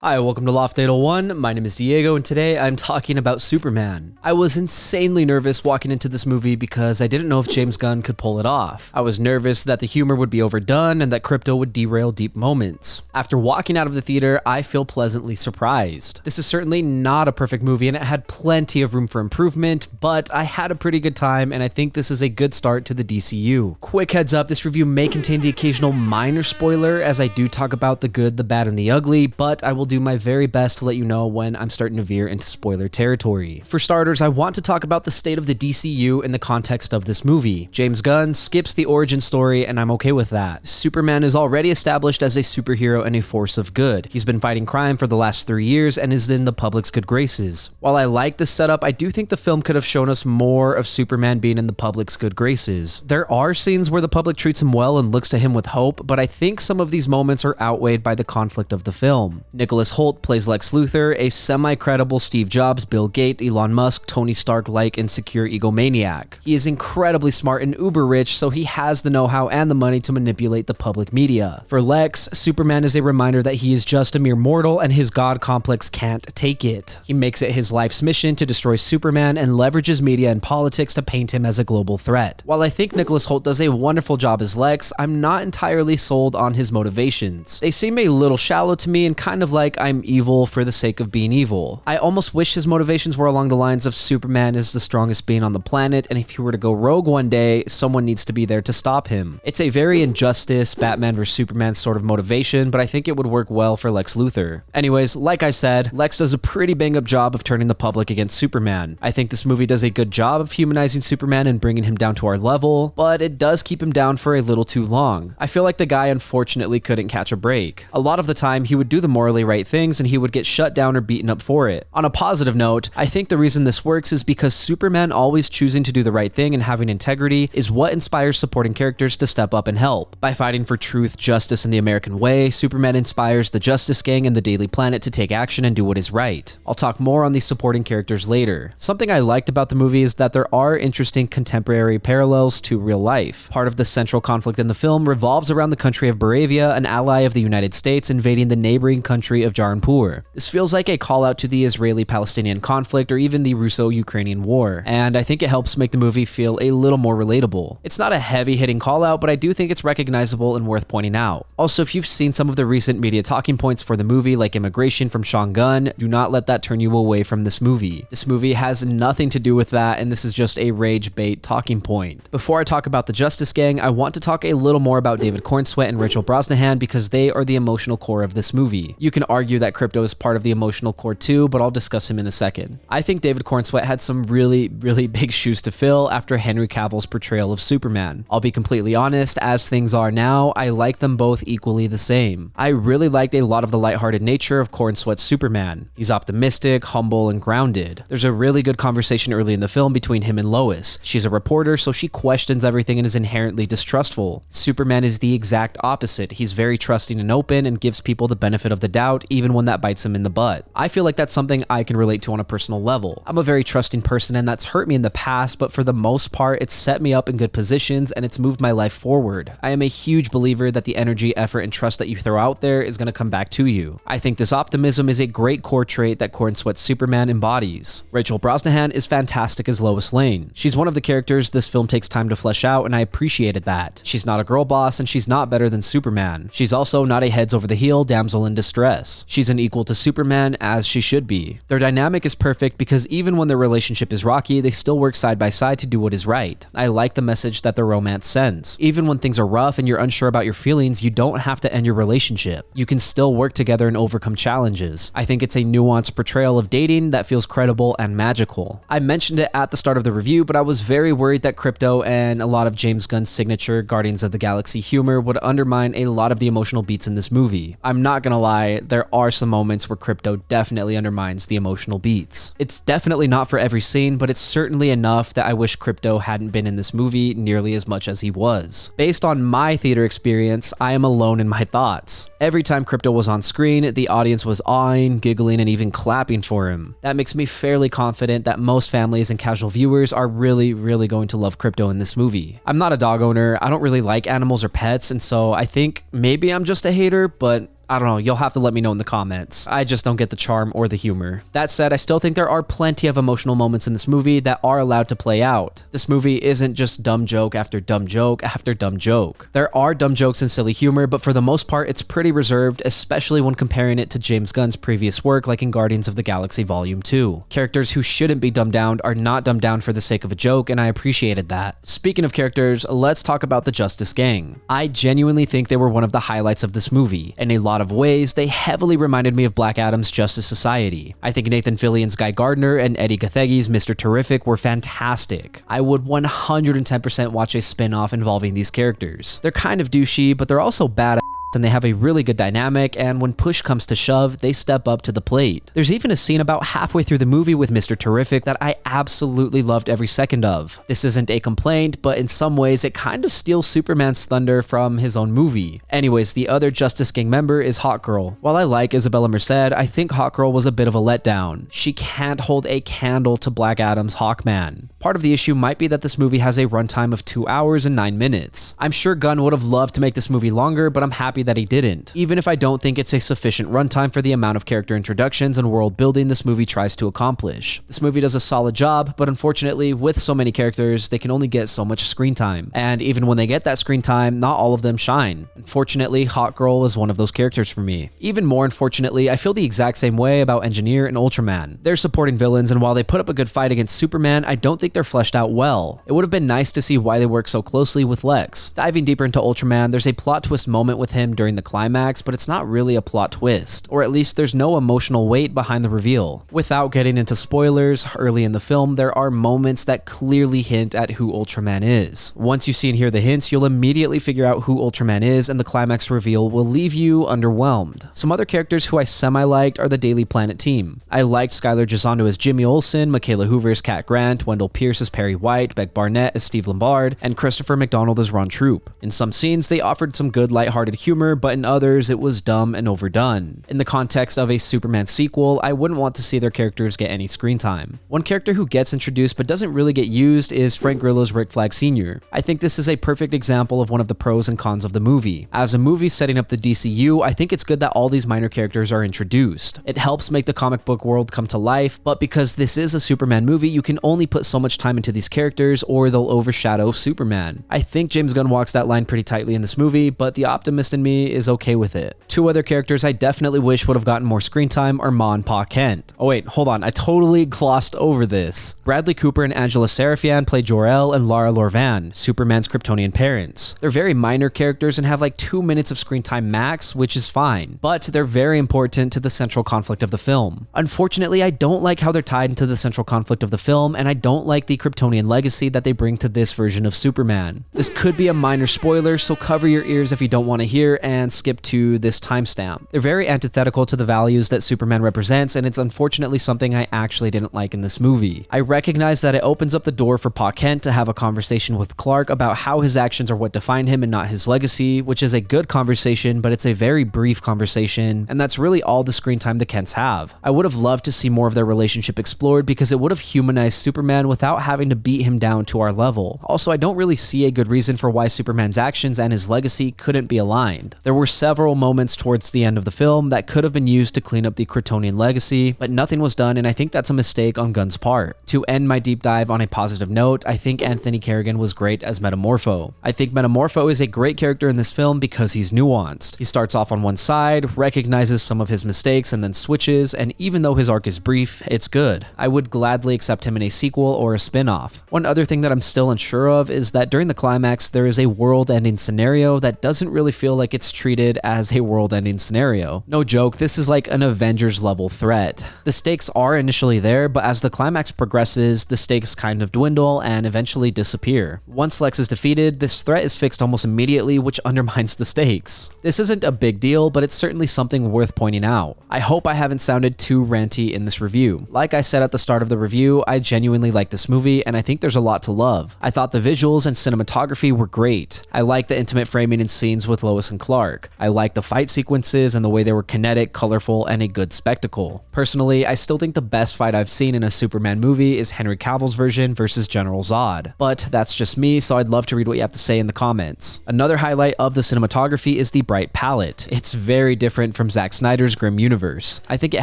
Hi, welcome to Loft 801. My name is Diego, and today I'm talking about Superman. I was insanely nervous walking into this movie because I didn't know if James Gunn could pull it off. I was nervous that the humor would be overdone and that Krypto would derail deep moments. After walking out of the theater, I feel pleasantly surprised. This is certainly not a perfect movie and it had plenty of room for improvement, but I had a pretty good time and I think this is a good start to the DCU. Quick heads up, this review may contain the occasional minor spoiler as I do talk about the good, the bad, and the ugly, but I will do my very best to let you know when I'm starting to veer into spoiler territory. For starters, I want to talk about the state of the DCU in the context of this movie. James Gunn skips the origin story and I'm okay with that. Superman is already established as a superhero and a force of good. He's been fighting crime for the last 3 years and is in the public's good graces. While I like this setup, I do think the film could have shown us more of Superman being in the public's good graces. There are scenes where the public treats him well and looks to him with hope, but I think some of these moments are outweighed by the conflict of the film. Nicholashoult plays Lex Luthor, a semi-credible Steve Jobs, Bill Gates, Elon Musk, Tony Stark-like insecure egomaniac. He is incredibly smart and uber rich, so he has the know-how and the money to manipulate the public media. For Lex, Superman is a reminder that he is just a mere mortal and his god complex can't take it. He makes it his life's mission to destroy Superman and leverages media and politics to paint him as a global threat. While I think Nicholashoult does a wonderful job as Lex, I'm not entirely sold on his motivations. They seem a little shallow to me and kind of like I'm evil for the sake of being evil. I almost wish his motivations were along the lines of Superman is the strongest being on the planet, and if he were to go rogue one day, someone needs to be there to stop him. It's a very Injustice, Batman vs Superman sort of motivation, but I think it would work well for Lex Luthor. Anyways, like I said, Lex does a pretty bang-up job of turning the public against Superman. I think this movie does a good job of humanizing Superman and bringing him down to our level, but it does keep him down for a little too long. I feel like the guy unfortunately couldn't catch a break. A lot of the time, he would do the morally right things and he would get shut down or beaten up for it. On a positive note, I think the reason this works is because Superman always choosing to do the right thing and having integrity is what inspires supporting characters to step up and help. By fighting for truth, justice, and the American way, Superman inspires the Justice Gang and the Daily Planet to take action and do what is right. I'll talk more on these supporting characters later. Something I liked about the movie is that there are interesting contemporary parallels to real life. Part of the central conflict in the film revolves around the country of Boravia, an ally of the United States, invading the neighboring country of Jaranpur. This feels like a call out to the Israeli-Palestinian conflict or even the Russo-Ukrainian war, and I think it helps make the movie feel a little more relatable. It's not a heavy-hitting call out, but I do think it's recognizable and worth pointing out. Also, if you've seen some of the recent media talking points for the movie, like immigration from Sean Gunn, do not let that turn you away from this movie. This movie has nothing to do with that, and this is just a rage bait talking point. Before I talk about the Justice Gang, I want to talk a little more about David Corenswet and Rachel Brosnahan because they are the emotional core of this movie. You can argue that Krypto is part of the emotional core too, but I'll discuss him in a second. I think David Corenswet had some really big shoes to fill after Henry Cavill's portrayal of Superman. I'll be completely honest, as things are now, I like them both equally the same. I really liked a lot of the lighthearted nature of Corenswet's Superman. He's optimistic, humble, and grounded. There's a really good conversation early in the film between him and Lois. She's a reporter, so she questions everything and is inherently distrustful. Superman is the exact opposite. He's very trusting and open and gives people the benefit of the doubt, even when that bites him in the butt. I feel like that's something I can relate to on a personal level. I'm a very trusting person and that's hurt me in the past, but for the most part, it's set me up in good positions and it's moved my life forward. I am a huge believer that the energy, effort, and trust that you throw out there is going to come back to you. I think this optimism is a great core trait that Corenswet's Superman embodies. Rachel Brosnahan is fantastic as Lois Lane. She's one of the characters this film takes time to flesh out and I appreciated that. She's not a girl boss and she's not better than Superman. She's also not a heads over the heel damsel in distress. She's an equal to Superman as she should be. Their dynamic is perfect because even when their relationship is rocky, they still work side by side to do what is right. I like the message that their romance sends. Even when things are rough and you're unsure about your feelings, you don't have to end your relationship. You can still work together and overcome challenges. I think it's a nuanced portrayal of dating that feels credible and magical. I mentioned it at the start of the review, but I was very worried that Krypto and a lot of James Gunn's signature Guardians of the Galaxy humor would undermine a lot of the emotional beats in this movie. I'm not gonna lie, there are some moments where Krypto definitely undermines the emotional beats. It's definitely not for every scene, but it's certainly enough that I wish Krypto hadn't been in this movie nearly as much as he was. Based on my theater experience, I am alone in my thoughts. Every time Krypto was on screen, the audience was awing, giggling, and even clapping for him. That makes me fairly confident that most families and casual viewers are really going to love Krypto in this movie. I'm not a dog owner, I don't really like animals or pets, and so I think maybe I'm just a hater, but I don't know, you'll have to let me know in the comments. I just don't get the charm or the humor. That said, I still think there are plenty of emotional moments in this movie that are allowed to play out. This movie isn't just dumb joke after dumb joke after dumb joke. There are dumb jokes and silly humor, but for the most part, it's pretty reserved, especially when comparing it to James Gunn's previous work like in Guardians of the Galaxy Volume 2. Characters who shouldn't be dumbed down are not dumbed down for the sake of a joke, and I appreciated that. Speaking of characters, let's talk about the Justice Gang. I genuinely think they were one of the highlights of this movie. In a lot of ways, they heavily reminded me of Black Adam's Justice Society. I think Nathan Fillion's Guy Gardner and Edi Gathegi's Mr. Terrific were fantastic. I would 110% watch a spin-off involving these characters. They're kind of douchey, but they're also badass, and they have a really good dynamic, and when push comes to shove, they step up to the plate. There's even a scene about halfway through the movie with Mr. Terrific that I absolutely loved every second of. This isn't a complaint, but in some ways it kind of steals Superman's thunder from his own movie. Anyways, the other Justice Gang member is Hawkgirl. While I like Isabela Merced, I think Hawkgirl was a bit of a letdown. She can't hold a candle to Black Adam's Hawkman. Part of the issue might be that this movie has a runtime of 2 hours and 9 minutes. I'm sure Gunn would have loved to make this movie longer, but I'm happy that he didn't, even if I don't think it's a sufficient runtime for the amount of character introductions and world building this movie tries to accomplish. This movie does a solid job, but unfortunately, with so many characters, they can only get so much screen time. And even when they get that screen time, not all of them shine. Unfortunately, Hawkgirl was one of those characters for me. Even more unfortunately, I feel the exact same way about Engineer and Ultraman. They're supporting villains, and while they put up a good fight against Superman, I don't think they're fleshed out well. It would have been nice to see why they work so closely with Lex. Diving deeper into Ultraman, there's a plot twist moment with him during the climax, but it's not really a plot twist, or at least there's no emotional weight behind the reveal. Without getting into spoilers, early in the film, there are moments that clearly hint at who Ultraman is. Once you see and hear the hints, you'll immediately figure out who Ultraman is, and the climax reveal will leave you underwhelmed. Some other characters who I semi-liked are the Daily Planet team. I liked Skylar Gisondo as Jimmy Olsen, Michaela Hoover as Kat Grant, Wendell Pierce as Perry White, Beck Barnett as Steve Lombard, and Christopher McDonald as Ron Troop. In some scenes, they offered some good lighthearted humor, but in others, it was dumb and overdone. In the context of a Superman sequel, I wouldn't want to see their characters get any screen time. One character who gets introduced but doesn't really get used is Frank Grillo's Rick Flag Sr. I think this is a perfect example of one of the pros and cons of the movie. As a movie setting up the DCU, I think it's good that all these minor characters are introduced. It helps make the comic book world come to life, but because this is a Superman movie, you can only put so much time into these characters or they'll overshadow Superman. I think James Gunn walks that line pretty tightly in this movie, but the optimist in me is okay with it. Two other characters I definitely wish would have gotten more screen time are Ma and Pa Kent. Oh wait, hold on, I totally glossed over this. Bradley Cooper and Angela Sarafian play Jor-El and Lara Lorvan, Superman's Kryptonian parents. They're very minor characters and have like 2 minutes of screen time max, which is fine, but they're very important to the central conflict of the film. Unfortunately, I don't like how they're tied into the central conflict of the film, and I don't like the Kryptonian legacy that they bring to this version of Superman. This could be a minor spoiler, so cover your ears if you don't want to hear and skip to this timestamp. They're very antithetical to the values that Superman represents, and it's unfortunately something I actually didn't like in this movie. I recognize that it opens up the door for Pa Kent to have a conversation with Clark about how his actions are what define him and not his legacy, which is a good conversation, but it's a very brief conversation, and that's really all the screen time the Kents have. I would have loved to see more of their relationship explored because it would have humanized Superman without having to beat him down to our level. Also, I don't really see a good reason for why Superman's actions and his legacy couldn't be aligned. There were several moments towards the end of the film that could have been used to clean up the Kryptonian legacy, but nothing was done, and I think that's a mistake on Gunn's part. To end my deep dive on a positive note, I think Anthony Carrigan was great as Metamorpho. I think Metamorpho is a great character in this film because he's nuanced. He starts off on one side, recognizes some of his mistakes, and then switches, and even though his arc is brief, it's good. I would gladly accept him in a sequel or a spin-off. One other thing that I'm still unsure of is that during the climax, there is a world-ending scenario that doesn't really feel like it's treated as a world-ending scenario. No joke, this is like an Avengers level threat. The stakes are initially there, but as the climax progresses, the stakes kind of dwindle and eventually disappear. Once Lex is defeated, this threat is fixed almost immediately, which undermines the stakes. This isn't a big deal, but it's certainly something worth pointing out. I hope I haven't sounded too ranty in this review. Like I said at the start of the review, I genuinely like this movie, and I think there's a lot to love. I thought the visuals and cinematography were great. I like the intimate framing in scenes with Lois and Clark. I liked the fight sequences and the way they were kinetic, colorful, and a good spectacle. Personally, I still think the best fight I've seen in a Superman movie is Henry Cavill's version versus General Zod. But that's just me, so I'd love to read what you have to say in the comments. Another highlight of the cinematography is the bright palette. It's very different from Zack Snyder's grim universe. I think it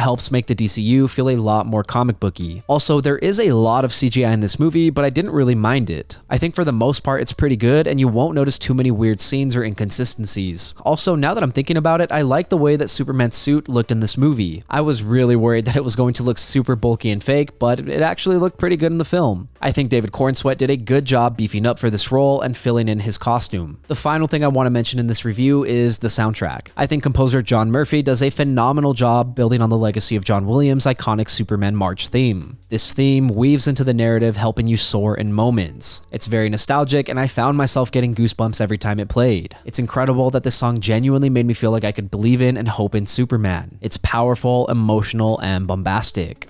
helps make the DCU feel a lot more comic booky. Also, there is a lot of CGI in this movie, but I didn't really mind it. I think for the most part it's pretty good, and you won't notice too many weird scenes or inconsistencies. Also, now that I'm thinking about it, I like the way that Superman's suit looked in this movie. I was really worried that it was going to look super bulky and fake, but it actually looked pretty good in the film. I think David Corenswet did a good job beefing up for this role and filling in his costume. The final thing I want to mention in this review is the soundtrack. I think composer John Murphy does a phenomenal job building on the legacy of John Williams' iconic Superman March theme. This theme weaves into the narrative, helping you soar in moments. It's very nostalgic, and I found myself getting goosebumps every time it played. It's incredible that this song genuinely made me feel like I could believe in and hope in Superman. It's powerful, emotional, and bombastic.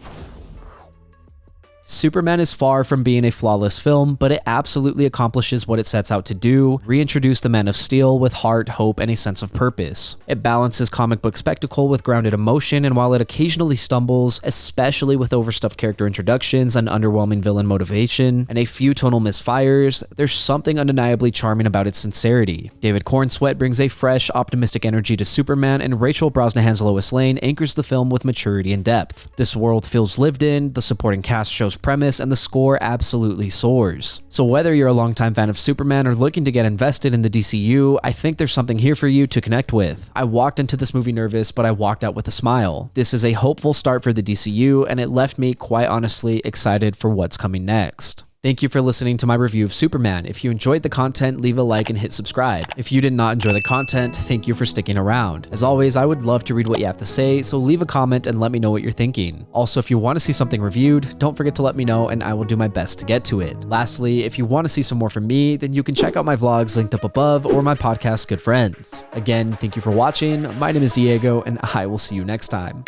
Superman is far from being a flawless film, but it absolutely accomplishes what it sets out to do: reintroduce the Man of Steel with heart, hope, and a sense of purpose. It balances comic book spectacle with grounded emotion, and while it occasionally stumbles, especially with overstuffed character introductions and underwhelming villain motivation, and a few tonal misfires, there's something undeniably charming about its sincerity. David Corenswet brings a fresh, optimistic energy to Superman, and Rachel Brosnahan's Lois Lane anchors the film with maturity and depth. This world feels lived in, the supporting cast shows premise, and the score absolutely soars. So whether you're a longtime fan of Superman or looking to get invested in the DCU, I think there's something here for you to connect with. I walked into this movie nervous, but I walked out with a smile. This is a hopeful start for the DCU, and it left me, quite honestly, excited for what's coming next. Thank you for listening to my review of Superman. If you enjoyed the content, leave a like and hit subscribe. If you did not enjoy the content, thank you for sticking around. As always, I would love to read what you have to say, so leave a comment and let me know what you're thinking. Also, if you want to see something reviewed, don't forget to let me know and I will do my best to get to it. Lastly, if you want to see some more from me, then you can check out my vlogs linked up above or my podcast, Good Friends. Again, thank you for watching. My name is Diego, and I will see you next time.